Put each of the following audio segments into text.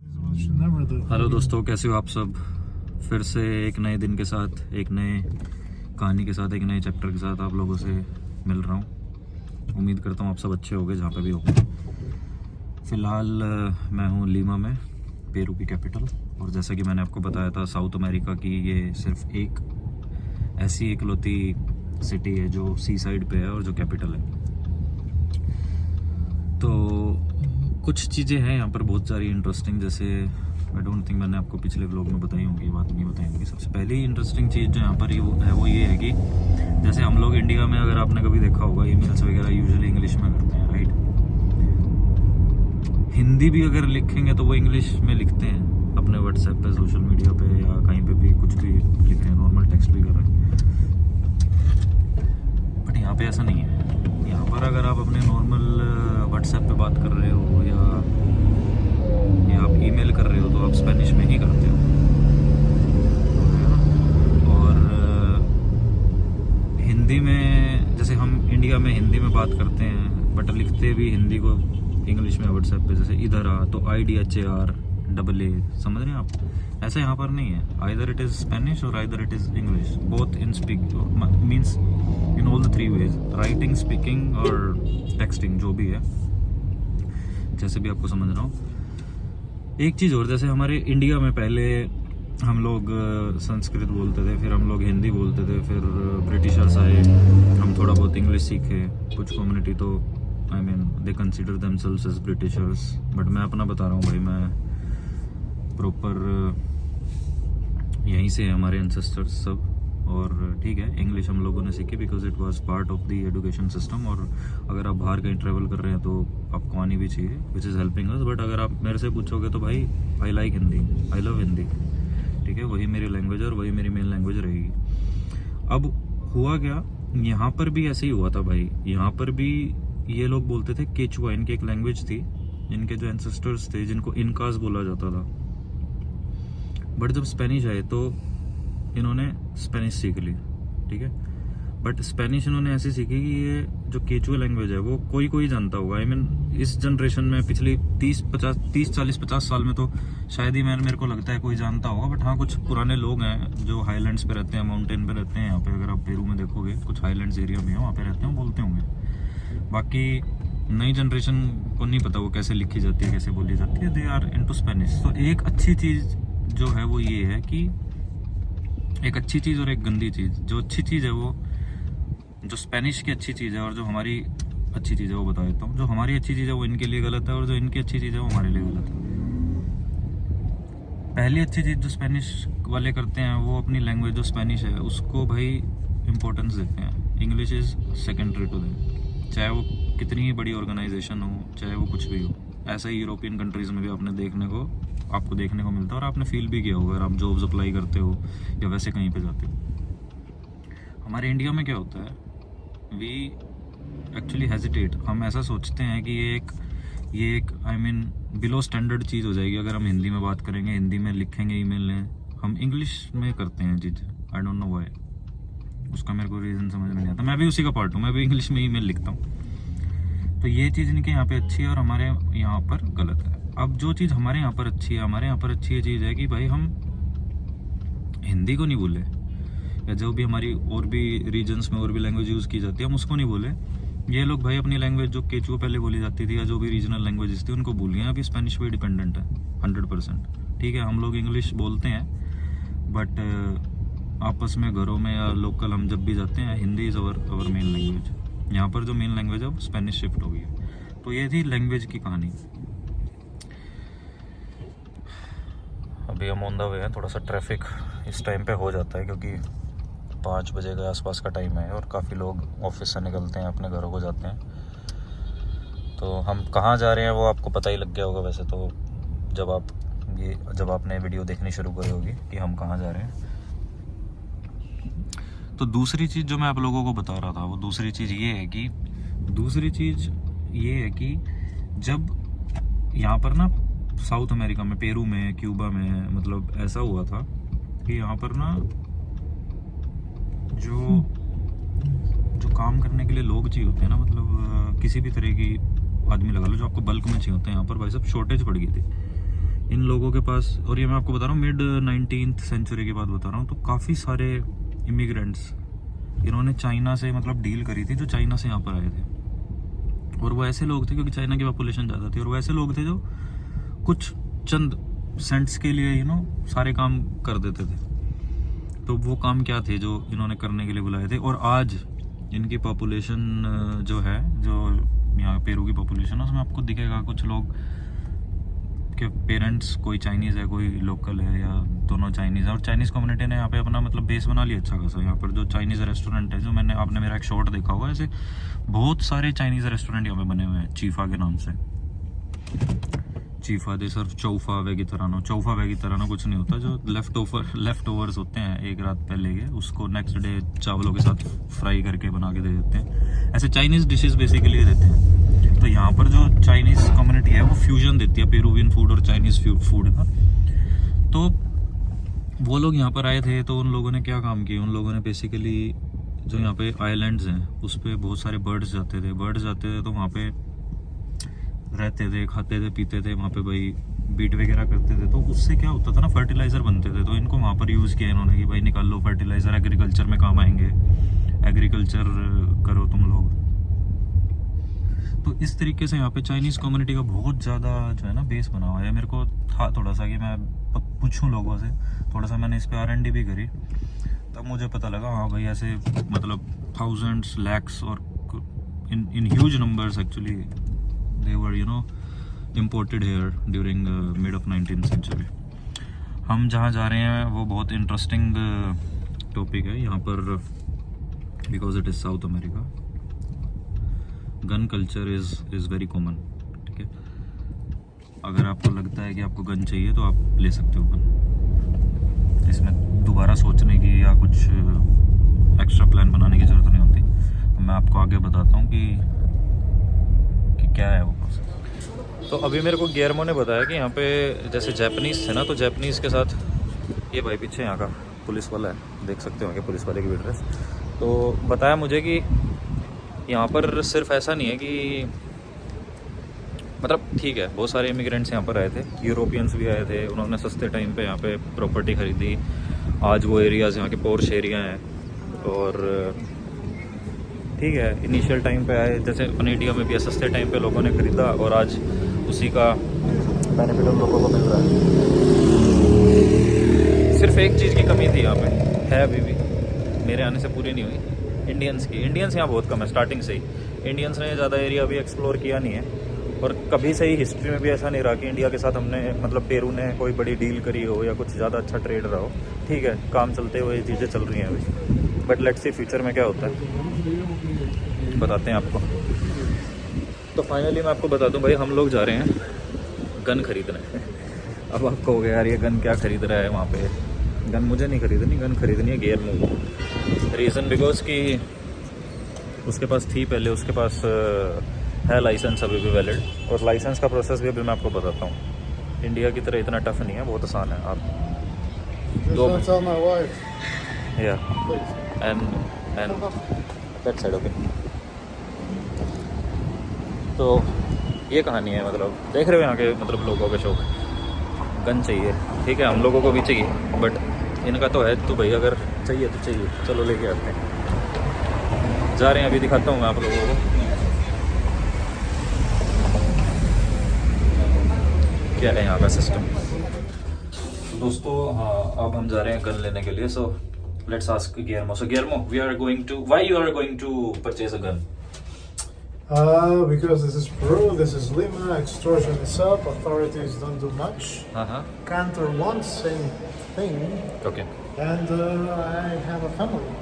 Hello दोस्तों, कैसे हो आप सब। फिर से एक नए दिन के साथ, एक नए कहानी के साथ, एक नए चैप्टर के साथ आप लोगों से मिल रहा हूँ। उम्मीद करता हूँ आप सब अच्छे होंगे जहाँ पे भी होंगे। फ़िलहाल मैं हूँ लीमा में, पेरू की कैपिटल। और जैसा कि मैंने आपको बताया था, साउथ अमेरिका की ये सिर्फ एक ऐसी इकलौती सिटी है जो सी साइड पे है और जो कैपिटल है। तो कुछ चीज़ें हैं यहाँ पर बहुत सारी इंटरेस्टिंग, जैसे आई डोंट थिंक मैंने आपको पिछले व्लॉग में बताई होंगी, बात नहीं बताई होंगी। सबसे पहली इंटरेस्टिंग चीज़ जो यहाँ पर है वो ये है कि जैसे हम लोग इंडिया में, अगर आपने कभी देखा होगा, ईमेल्स वगैरह यूजुअली इंग्लिश में करते हैं, राइट। हिंदी भी अगर लिखेंगे तो वो इंग्लिश में लिखते हैं अपने व्हाट्सएप पे, सोशल मीडिया पे, या कहीं पे भी कुछ भी लिख रहे हैं, नॉर्मल टेक्स्ट भी कर रहे हैं। बट यहाँ पे ऐसा नहीं है। यहाँ पर अगर आप अपने नॉर्मल व्हाट्सएप पे बात कर रहे हो या आप ईमेल कर रहे हो तो आप स्पेनिश में ही करते हो। और हिंदी में, जैसे हम इंडिया में हिंदी में बात करते हैं बट लिखते भी हिंदी को इंग्लिश में व्हाट्सएप पे, जैसे इधर आ तो IDHAR AA, समझ रहे हैं आप। ऐसा यहाँ पर नहीं है। आइदर इट इज़ स्पेनिश और either it is English, both in speak means in all the three ways, writing, speaking और टेक्सटिंग, जो भी है, जैसे भी आपको समझ रहा हूँ। एक चीज़ और, जैसे हमारे इंडिया में पहले हम लोग संस्कृत बोलते थे, फिर हम लोग हिंदी बोलते थे, फिर ब्रिटिशर्स आए, हम थोड़ा बहुत इंग्लिश सीखे। कुछ कम्युनिटी तो I mean they consider themselves as Britishers, but मैं अपना बता रहा हूँ भाई, मैं प्रॉपर यहीं से है, हमारे एंसेस्टर्स सब। और ठीक है, इंग्लिश हम लोगों ने सीखी because it was part of the education system. और अगर आप बाहर कहीं ट्रैवल कर रहे हैं तो आपको आनी भी चाहिए, which is helping us. But अगर आप मेरे से पूछोगे तो भाई, I like Hindi, I love Hindi, ठीक है, वही मेरी लैंग्वेज और वही मेरी मेन लैंग्वेज रहेगी। अब हुआ क्या, यहाँ पर भी ऐसे ही हुआ था भाई। यहाँ पर भी ये लोग बोलते थे केचुआ, इनकी एक लैंग्वेज थी, इनके जो एंसेस्टर्स थे जिनको इनकास बोला जाता था। बट जब स्पेनिश आए तो इन्होंने स्पेनिश सीख ली, ठीक है। बट स्पेनिश इन्होंने ऐसे सीखी कि ये जो केचुआ लैंग्वेज है वो कोई कोई जानता होगा। आई मीन इस जनरेशन में पिछली 30-40-50 साल में तो शायद ही मेरे को लगता है कोई जानता होगा। बट हाँ, कुछ पुराने लोग हैं जो हाईलैंड्स पे रहते हैं, माउंटेन पे रहते हैं। यहाँ पे अगर आप पेरू में देखोगे, कुछ हाईलैंड्स एरिया में है, वहाँ पे रहते हैं, बोलते होंगे। बाकी नई जनरेशन को नहीं पता वो कैसे लिखी जाती है, कैसे बोली जाती है। They are into Spanish. तो एक अच्छी चीज़ जो है वो ये है कि एक अच्छी चीज़ और एक गंदी चीज़। जो अच्छी चीज़ है वो, जो स्पेनिश की अच्छी चीज़ है और जो हमारी अच्छी चीज़ है वो बता देता हूँ। जो हमारी अच्छी चीज़ है वो इनके लिए गलत है और जो इनकी अच्छी चीज़ है वो हमारे लिए गलत है। पहली अच्छी चीज़ जो स्पेनिश वाले करते हैं, वो अपनी लैंग्वेज जो स्पेनिश है उसको भाई इम्पोर्टेंस देते हैं। English is secondary to them, चाहे वो कितनी ही बड़ी ऑर्गेनाइजेशन हो, चाहे वो कुछ भी हो। ऐसा ही यूरोपियन कंट्रीज़ में भी आपको देखने को मिलता है। और आपने फील भी किया होगा अगर आप जॉब्स अप्लाई करते हो या वैसे कहीं पे जाते हो। हमारे इंडिया में क्या होता है, वी एक्चुअली हेजिटेट। हम ऐसा सोचते हैं कि ये एक आई मीन बिलो स्टैंडर्ड चीज़ हो जाएगी अगर हम हिंदी में बात करेंगे, हिंदी में लिखेंगे ईमेल में। हम इंग्लिश में करते हैं चीज़, आई डोंट नो व्हाई। उसका मेरे को रीज़न समझ में नहीं आता। मैं भी उसी का पार्ट हूँ, मैं भी इंग्लिश में ईमेल लिखता हूँ। तो ये चीज़ इनके यहाँ पे अच्छी है और हमारे यहाँ पर गलत है। अब जो चीज़ हमारे यहाँ पर अच्छी है, हमारे यहाँ पर अच्छी ये चीज़ है कि भाई हम हिंदी को नहीं भूले, या जो भी हमारी और भी रीजन्स में और भी लैंग्वेज यूज़ की जाती है हम उसको नहीं भूले। ये लोग भाई अपनी लैंग्वेज जो केचुआ पहले बोली जाती थी या जो भी रीजनल लैंग्वेजेस थी उनको भूल गए। अभी स्पेनिश पे डिपेंडेंट है 100%। ठीक है, हम लोग इंग्लिश बोलते हैं बट आपस में घरों में या लोकल हम जब भी जाते हैं, Hindi is our main language. यहाँ पर जो मेन लैंग्वेज है वो स्पेनिश शिफ्ट हो गई है। तो ये थी लैंग्वेज की कहानी। अभी हम ऑन द वे हैं। थोड़ा सा ट्रैफिक इस टाइम पे हो जाता है क्योंकि 5 बजे के आसपास का टाइम है और काफ़ी लोग ऑफिस से निकलते हैं, अपने घरों को जाते हैं। तो हम कहाँ जा रहे हैं वो आपको पता ही लग गया होगा वैसे तो, जब आपने वीडियो देखनी शुरू करी होगी कि हम कहाँ जा रहे हैं। तो दूसरी चीज़ जो मैं आप लोगों को बता रहा था, वो दूसरी चीज़ ये है कि जब यहाँ पर ना साउथ अमेरिका में, पेरू में, क्यूबा में, मतलब ऐसा हुआ था कि यहाँ पर ना जो काम करने के लिए लोग चाहिए होते हैं ना, मतलब किसी भी तरह की आदमी लगा लो जो आपको बल्क में चाहिए होते हैं, यहाँ पर भाई साहब शॉर्टेज पड़ गई थी। इन लोगों के पास, और ये मैं आपको बता रहा हूँ मिड 19th सेंचुरी की बात बता रहा हूँ, तो काफ़ी सारे इमिग्रेंट्स इन्होंने चाइना से मतलब डील करी थी, जो चाइना से यहाँ पर आए थे। और वो ऐसे लोग थे, क्योंकि चाइना की पॉपुलेशन ज़्यादा थी, और वो ऐसे लोग थे जो कुछ चंद सेंट्स के लिए सारे काम कर देते थे। तो वो काम क्या थे जो इन्होंने करने के लिए बुलाए थे। और आज इनकी पॉपुलेशन जो है, जो यहाँ पेरू की पॉपुलेशन है, उसमें आपको दिखेगा कुछ लोग के पेरेंट्स कोई चाइनीज़ है, कोई लोकल है, या दोनों चाइनीज़ है। और चाइनीज़ कम्युनिटी ने यहाँ पे अपना मतलब बेस बना लिया अच्छा खासा। यहाँ पर जो चाइनीज़ रेस्टोरेंट है, जो आपने मेरा एक शॉर्ट देखा होगा, ऐसे बहुत सारे चाइनीज़ रेस्टोरेंट यहाँ पे बने हुए हैं चीफा के नाम से। चीफा दे सर्व चौफा वेगी तरानो कुछ नहीं होता, जो लेफ्ट ओवर्स होते हैं एक रात पहले के, उसको नेक्स्ट डे चावलों के साथ फ्राई करके बना के दे देते हैं। ऐसे चाइनीज़ डिशेस बेसिकली देते हैं। तो यहाँ पर जो चाइनीज़ कम्युनिटी है वो फ्यूजन देती है पेरुवियन फूड और चाइनीज़ फूड का। तो वो लोग यहाँ पर आए थे, तो उन लोगों ने क्या काम किया, उन लोगों ने बेसिकली जो यहाँ पे आइलैंड्स हैं उस पर बहुत सारे बर्ड्स जाते थे, तो वहाँ पे रहते थे, खाते थे, पीते थे, वहाँ पे भाई बीट वगैरह करते थे। तो उससे क्या होता था ना, फर्टिलाइज़र बनते थे। तो इनको वहाँ पर यूज़ किया इन्होंने कि भाई निकाल लो फर्टिलाइज़र, एग्रीकल्चर में काम आएंगे, एग्रीकल्चर करो तुम लोग। तो इस तरीके से यहाँ पे चाइनीज़ कम्युनिटी का बहुत ज़्यादा जो है ना बेस बना हुआ है। मेरे को था थोड़ा सा कि मैं पूछूं लोगों से, थोड़ा सा मैंने इस पर R&D भी करी, तब मुझे पता लगा हाँ भाई ऐसे मतलब थाउजेंड्स लैक्स और in huge numbers actually they were imported here during mid of 19th century। हम जहाँ जा रहे हैं वो बहुत इंटरेस्टिंग टॉपिक है यहाँ पर, because it is south America. Gun culture is very common, ठीक है। अगर आपको लगता है कि आपको गन चाहिए तो आप ले सकते हो गन, इसमें दोबारा सोचने की या कुछ एक्स्ट्रा प्लान बनाने की ज़रूरत नहीं होती। मैं आपको आगे बताता हूँ कि क्या है वो प्रोसेस। तो अभी मेरे को गियर्मो ने बताया कि यहाँ पे जैसे जापानीज़ थे ना, तो जापानीज़ के साथ ये भाई पीछे यहाँ का पुलिस वाला है, देख सकते हो कि पुलिस वाले की भी ड्रेस। तो बताया मुझे कि यहाँ पर सिर्फ ऐसा नहीं है कि मतलब ठीक है बहुत सारे इमिग्रेंट्स यहाँ पर आए थे, यूरोपियंस भी आए थे, उन्होंने सस्ते टाइम पे यहाँ पे प्रॉपर्टी खरीदी। आज वो एरियाज़ यहाँ के पोर्श एरिया हैं, और ठीक है इनिशियल टाइम पे आए, जैसे अपन इंडिया में भी सस्ते टाइम पे लोगों ने ख़रीदा, और आज उसी का बेनिफिट उन लोगों को मिल रहा है। सिर्फ एक चीज़ की कमी थी यहाँ पे, है अभी भी, मेरे आने से पूरी नहीं हुई, इंडियंस की। इंडियंस यहाँ बहुत कम है स्टार्टिंग से ही। इंडियंस ने ज़्यादा एरिया अभी एक्सप्लोर किया नहीं है, और कभी से ही हिस्ट्री में भी ऐसा नहीं रहा कि इंडिया के साथ हमने मतलब पेरू ने कोई बड़ी डील करी हो या कुछ ज़्यादा अच्छा ट्रेड रहा हो। ठीक है काम चलते हुए चीज़ें चल रही हैं अभी, बट लेट्स सी फ्यूचर में क्या होता है, बताते हैं आपको। तो फाइनली मैं आपको बता दूं भाई, हम लोग जा रहे हैं गन खरीदने। अब आपको हो गया यार ये गन क्या खरीद रहा है वहाँ पे। गन मुझे नहीं खरीदनी, गन खरीदनी है गियर्मो को। रीज़न बिकॉज कि उसके पास थी पहले, उसके पास है लाइसेंस अभी भी वैलिड, और लाइसेंस का प्रोसेस भी अभी मैं आपको बताता हूँ। इंडिया की तरह इतना टफ नहीं है, बहुत आसान है। आप दैट साइड ओके। तो ये कहानी है, मतलब देख रहे हो यहाँ के मतलब लोगों के शौक, गन चाहिए, ठीक है हम लोगों को भी चाहिए, बट इनका तो है तो भाई अगर चाहिए तो चाहिए, चलो लेके आते हैं। जा रहे हैं, अभी दिखाता हूँ मैं आप लोगों को क्या है यहाँ का सिस्टम। दोस्तों हाँ, अब हम जा रहे हैं गन लेने के लिए। So let's ask Guillermo. So Guillermo, why you are going to purchase a gun? Because this is Peru, this is Lima, extortion is up, authorities don't do much. Cantor wants same thing. Okay. And I have a family.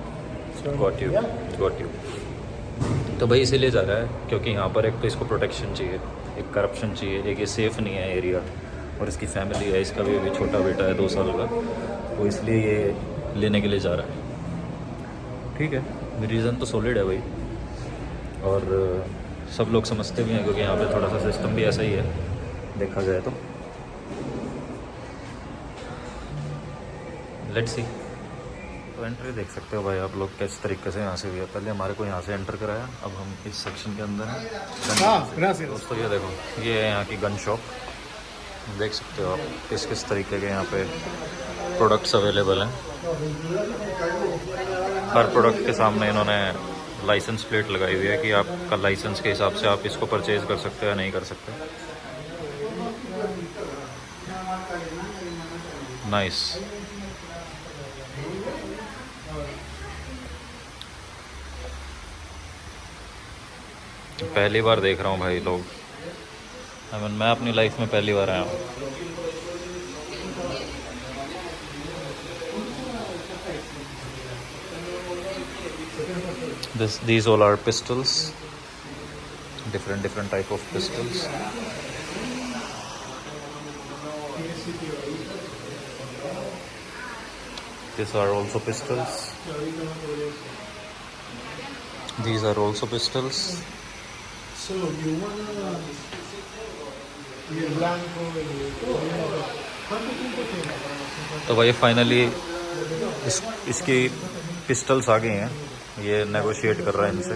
So, Got you. Yeah. Got you. तो भाई इसीलिए जा रहा है क्योंकि यहाँ पर एक तो इसको प्रोटेक्शन चाहिए, एक करप्शन चाहिए, एक ये सेफ़ नहीं है एरिया, और इसकी फैमिली है, इसका भी अभी छोटा बेटा है 2 साल का, वो इसलिए ये लेने के लिए जा रहा है। ठीक है रीज़न तो सॉलिड है भाई, और सब लोग समझते भी हैं क्योंकि यहाँ पे थोड़ा सा सिस्टम भी ऐसा ही है देखा जाए तो। Let's see. तो एंट्री देख सकते हो भाई आप लोग किस तरीके से यहाँ से हुई है। पहले हमारे को यहाँ से एंटर कराया, अब हम इस सेक्शन के अंदर हैं। दोस्तों ये देखो, ये है यहाँ की गन शॉप, देख सकते हो आप किस किस तरीके के यहाँ पे प्रोडक्ट्स अवेलेबल हैं। हर प्रोडक्ट के सामने इन्होंने लाइसेंस प्लेट लगाई हुई है कि आपका लाइसेंस के हिसाब से आप इसको परचेज़ कर सकते हो या नहीं कर सकते। नाइस। पहली बार देख रहा हूँ भाई लोग, मैं अपनी लाइफ में पहली बार आया हूँ। These all are pistols, different type of pistols. These are also pistols. These are also pistols. So you wanna ir blanco ¿Cuánto tiempo tiene? तो भाई फाइनली इसकी पिस्टल्स आ गई हैं। ये नेगोशिएट कर रहा है इनसे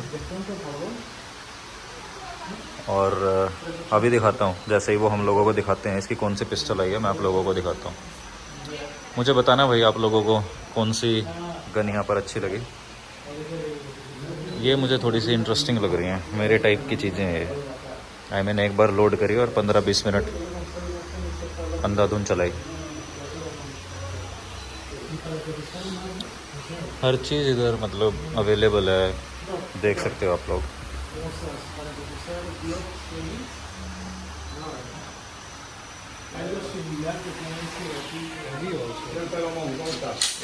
और अभी दिखाता हूँ। जैसे ही वो हम लोगों को दिखाते हैं इसकी कौन सी पिस्टल आई है, मैं आप लोगों को दिखाता हूँ। मुझे बताना भाई आप लोगों को कौन सी गन यहाँ पर अच्छी लगी। ये मुझे थोड़ी सी इंटरेस्टिंग लग रही हैं, मेरे टाइप की चीज़ें हैं ये। मैंने एक बार लोड करी और 15-20 मिनट अंधाधुन चलाई। हर चीज़ इधर मतलब अवेलेबल है, देख सकते हो आप लोग।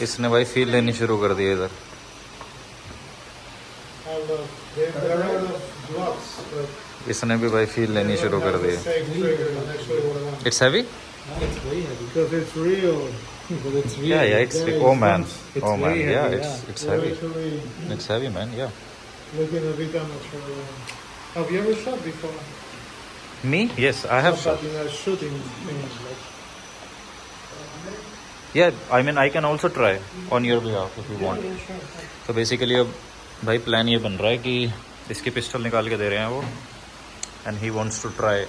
इसने भाई फील लेनी शुरू कर दी इधर। इसने भी भाई फील लेनी शुरू कर दी। It's heavy. Yeah, oh man, yeah, it's heavy. It's heavy, man, yeah. Looking a bit amateur. Have you ever shot before? Me? Yes, I have shot. In a shooting things like. Yeah, I mean I can also try on your behalf if you want. तो basically अब भाई plan ये बन रहा है कि इसकी pistol निकाल के दे रहे हैं वो, and he wants to try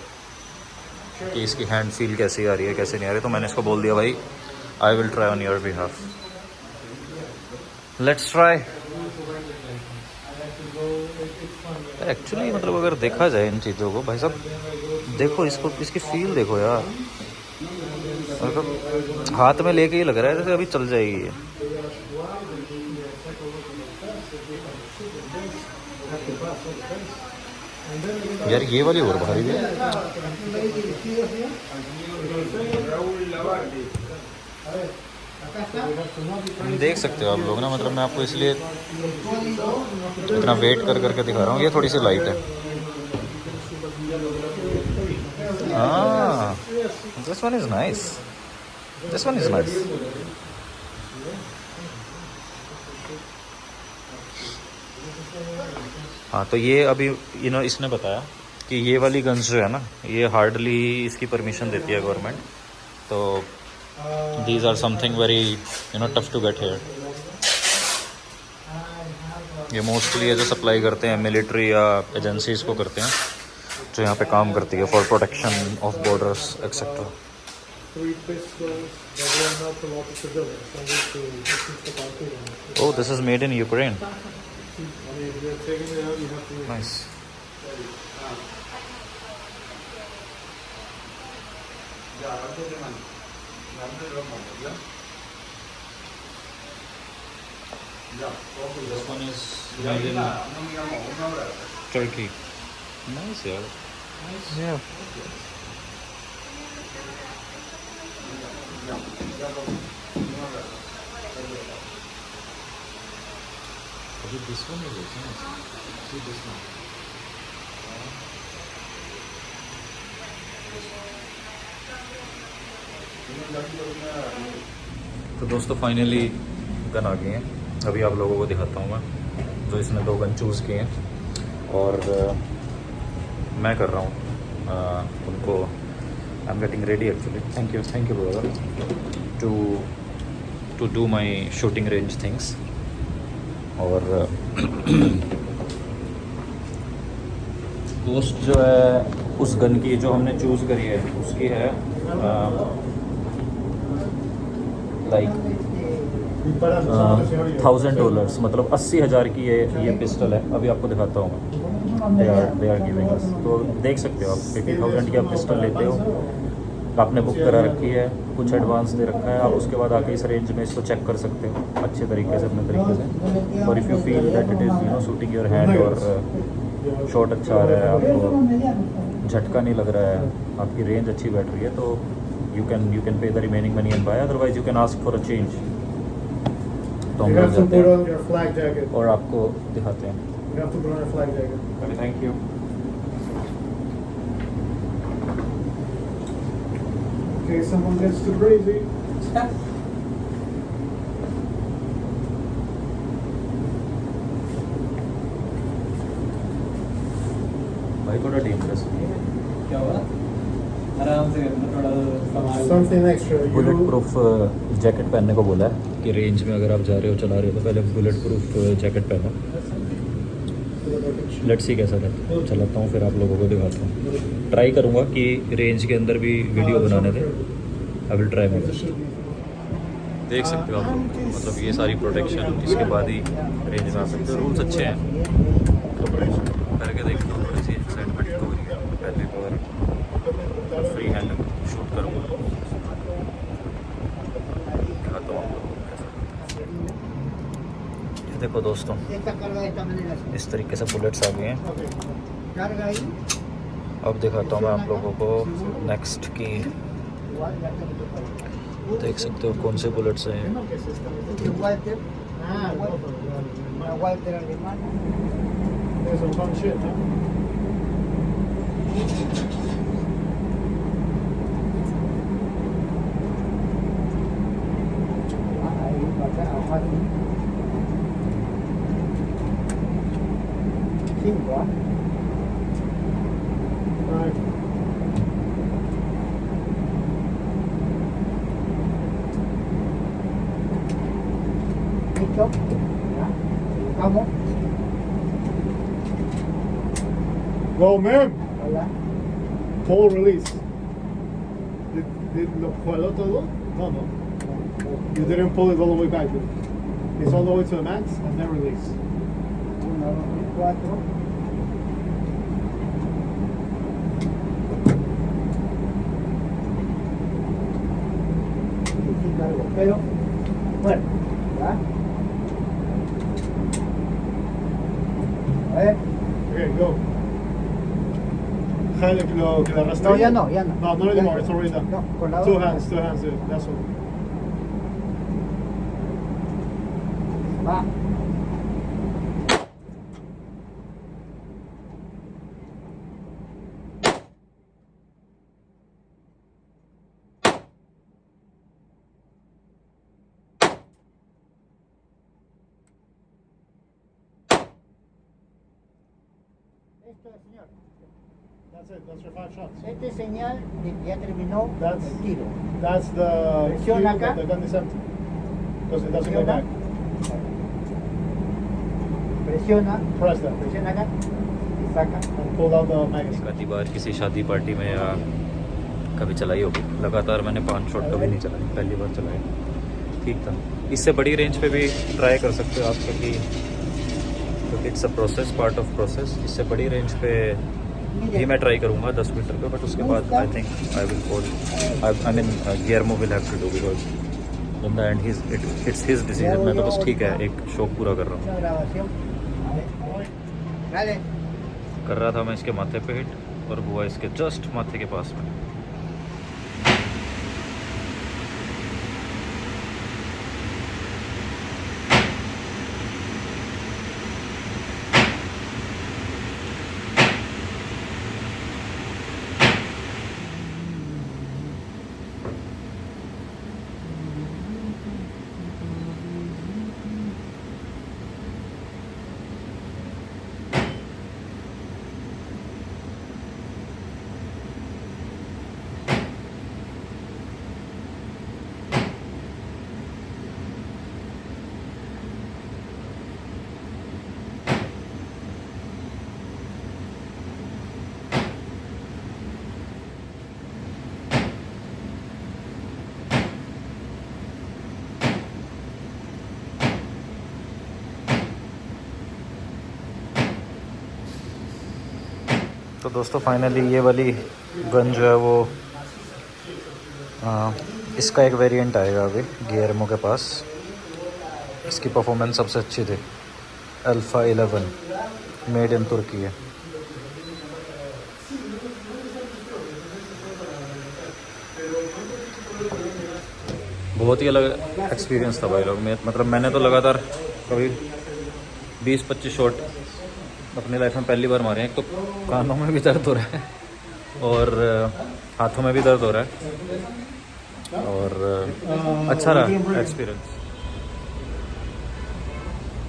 कि इसकी हैंड फील कैसी आ रही है कैसे नहीं आ रही। तो मैंने इसको बोल दिया भाई I will try on your behalf, let's try. Actually मतलब अगर देखा जाए इन चीज़ों को भाई साहब, देखो इसको, इसकी फील देखो यार, मतलब हाथ में लेके ही लग रहा है जैसे अभी चल जाएगी ये। यार ये वाली और भारी है। देख सकते हो आप लोग ना, मतलब मैं आपको इसलिए इतना वेट कर करके दिखा रहा हूँ। ये थोड़ी सी लाइट है। हाँ, this one is nice, this one is nice. हाँ तो ये अभी इसने बताया कि ये वाली गन्स जो है ना, ये हार्डली इसकी परमिशन देती है गवर्नमेंट। तो these are something very tough to get here. ये मोस्टली ये जो सप्लाई करते हैं मिलिट्री या एजेंसीज को करते हैं जो यहाँ पे काम करती है for protection of borders etcetera. Oh, this is made in Ukraine. Nice. This one is made in Turkey. Nice, yeah. Yeah. This one is nice. See this one. तो दोस्तों फाइनली गन आ गई हैं। अभी आप लोगों को दिखाता हूँ मैं, जो इसने 2 गन चूज़ किए हैं और मैं कर रहा हूँ उनको। I am getting ready actually. Thank you brother to do my shooting range things. और कोस्ट जो है उस गन की जो हमने चूज़ करी है उसकी है लाइक $1,000, मतलब $80,000 की ये पिस्टल है। अभी आपको दिखाता हूँ मैं। दे आर गिविंग अस, तो देख सकते हो आप 80,000 की आप पिस्टल लेते हो, आपने बुक करा रखी है, कुछ एडवांस दे रखा है, आप उसके बाद आके इस रेंज में इसको चेक कर सकते हो अच्छे तरीके से, अपने तरीके से। और if you feel that it is shooting your hand और शॉट अच्छा आ रहा है, आपको झटका नहीं लग रहा है, आपकी रेंज अच्छी बैठ रही है, तो you can pay the remaining money and buy, otherwise you can ask for a change. तो हम You लोग have to जाते put हैं on your flag jacket. और आपको दिखाते हैं। You have to put on your flag jacket. Thank you. In case someone gets too crazy. भाई थोड़ा डेंजरस क्या हुआ? आराम से करना, थोड़ा संभाल। Something extra. Bullet proof jacket पहनने को बोला है कि रेंज में अगर आप जा रहे हो, चला रहे हो, तो पहले बुलेट प्रूफ जैकेट पहनो। लेट्स सी कैसा रहता है, चलाता हूँ फिर आप लोगों को दिखाता हूँ। ट्राई करूँगा कि रेंज के अंदर भी वीडियो बनाने दें। I will try my best. देख सकते हो आप लोग, मतलब ये सारी प्रोटेक्शन, इसके बाद ही रेंज में आ सकते हो। रूल्स अच्छे हैं, करके देखता हूँ। थोड़ी सी एक्साइटमेंट तो हो रही है, पहली बार फ्री हैंड शूट करूँगा। दिखाता हूँ आप लोगों को कैसा। ये देखो दोस्तों, इस तरीके से बुलेट्स आ गए हैं। अब दिखाता हूँ मैं आप लोगों को नेक्स्ट की। देख सकते हो कौन से बुलेट्स हैं। There's some fun shit, huh? Right. ¿Cómo? Go, ma'am. Hola. Pull release. Did lo jaló todo? No, no. You didn't pull it all the way back. Did it? It's all the way to the max and then release. 1, 2, 4. Pero, bueno, ¿ya? A ver. Okay, go. Jale que lo arrastré. No, ya no, ya no. No, not Ya anymore. no. It's already done. No, con la Two otra. hands, dude. That's all. Va. Esto es señal. That's it. That's your 5 shots. Este es señal de que ya terminó That's- el tiro. That's the Presiona cue acá. that the gun is empty. Because it doesn't go Presiona. back. Presiona. Press that. Presiona acá y saca. And pull out the magazine. आधी बार किसी शादी party में या कभी चलाई होगी, लगातार मैंने 5 शॉट कभी नहीं चलाई, पहली बार चलाई, ठीक था। इससे बड़ी रेंज पे भी ट्राई कर सकते हो आप, क्योंकि it's a process, part of process. इससे बड़ी रेंज पे भी मैं ट्राई करूँगा 10 मीटर पे, बट उसके बाद I think I will call, I mean Guillermo will have to do, because in the end it's his decision. मैं तो बस ठीक है, एक शौक पूरा कर रहा हूँ। Una grabación. Dale. कर रहा था मैं इसके माथे पे हिट, और हुआ इसके जस्ट माथे के पास में। तो दोस्तों फाइनली ये वाली गन जो है वो इसका एक वेरिएंट आएगा अभी गियरमो के पास। इसकी परफॉर्मेंस सबसे अच्छी थी। अल्फ़ा 11 मेड इन तुर्की है। बहुत ही अलग एक्सपीरियंस था भाई लोग। मतलब मैंने तो लगातार कभी 20-25 शॉट अपनी लाइफ में पहली बार मारे हैं। एक तो कानों में भी दर्द हो रहा है और हाथों में भी दर्द हो रहा है और अच्छा रहा एक्सपीरियंस।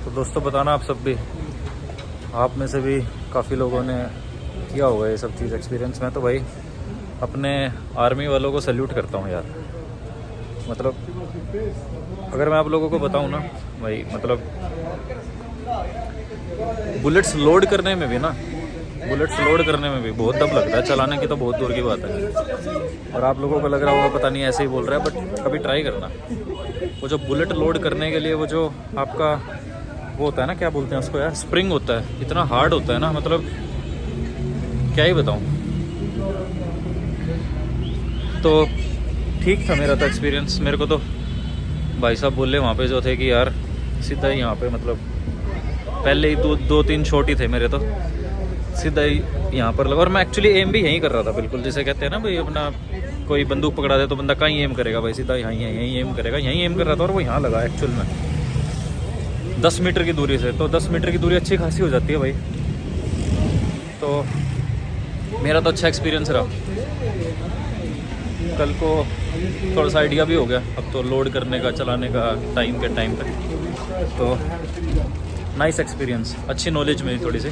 तो दोस्तों बताना आप सब भी, आप में से भी काफ़ी लोगों ने किया होगा ये सब चीज़ एक्सपीरियंस में। तो भाई अपने आर्मी वालों को सैल्यूट करता हूँ यार। मतलब अगर मैं आप लोगों को बताऊँ ना भाई, मतलब बुलेट्स लोड करने में भी बहुत दम लगता है। चलाने की तो बहुत दूर की बात है। और आप लोगों को लग रहा होगा पता नहीं ऐसे ही बोल रहा है, बट कभी ट्राई करना। वो जो बुलेट लोड करने के लिए वो जो आपका वो होता है ना, क्या बोलते हैं उसको यार, स्प्रिंग होता है, इतना हार्ड होता है ना, मतलब क्या ही बताऊँ। तो ठीक था मेरा तो एक्सपीरियंस। मेरे को तो भाई साहब बोले वहाँ पे जो थे कि यार सीधा ही यहाँ पे, मतलब पहले ही 2-3 शॉट ही थे मेरे, तो सीधा ही यहाँ पर लगा। और मैं एक्चुअली एम भी यहीं कर रहा था, बिल्कुल जैसे कहते हैं ना भाई, अपना कोई बंदूक पकड़ा दे तो बंदा कहीं एम करेगा भाई, सीधा यहीं एम करेगा, यहीं एम कर रहा था। और वो यहाँ लगा एक्चुअल में 10 मीटर की दूरी से। तो 10 मीटर की दूरी अच्छी खासी हो जाती है भाई। तो मेरा तो अच्छा एक्सपीरियंस रहा। कल को थोड़ा सा आइडिया भी हो गया अब तो लोड करने का, चलाने का टाइम पे। तो नाइस एक्सपीरियंस, अच्छी नॉलेज मिली थोड़ी सी।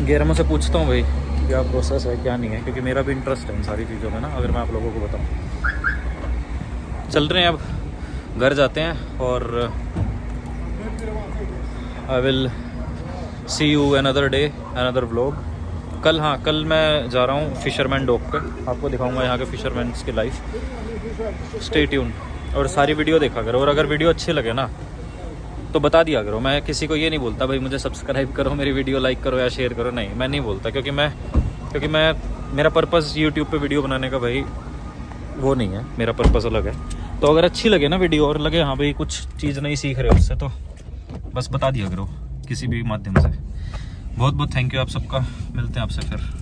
गियरमो से पूछता हूँ भाई क्या प्रोसेस है क्या नहीं है, क्योंकि मेरा भी इंटरेस्ट है इन सारी चीज़ों में ना, अगर मैं आप लोगों को बताऊँ। चल रहे हैं अब, घर जाते हैं और I will see you another day, another vlog. कल मैं जा रहा हूँ फिशरमैन डॉक पे, आपको दिखाऊंगा यहाँ के फिशरमैन्स की लाइफ। स्टे ट्यून और सारी वीडियो देखा करो। और अगर वीडियो अच्छे लगे ना तो बता दिया करो। मैं किसी को ये नहीं बोलता भाई मुझे सब्सक्राइब करो, मेरी वीडियो लाइक करो या शेयर करो, नहीं मैं नहीं बोलता। क्योंकि मैं मेरा पर्पज़ यूट्यूब पे वीडियो बनाने का भाई वो नहीं है, मेरा पर्पज़ अलग है। तो अगर अच्छी लगे ना वीडियो और लगे हाँ भाई कुछ चीज़ नहीं सीख रहे उससे, तो बस बता दिया करो किसी भी माध्यम से। बहुत बहुत थैंक यू आप सबका। मिलते हैं आपसे फिर।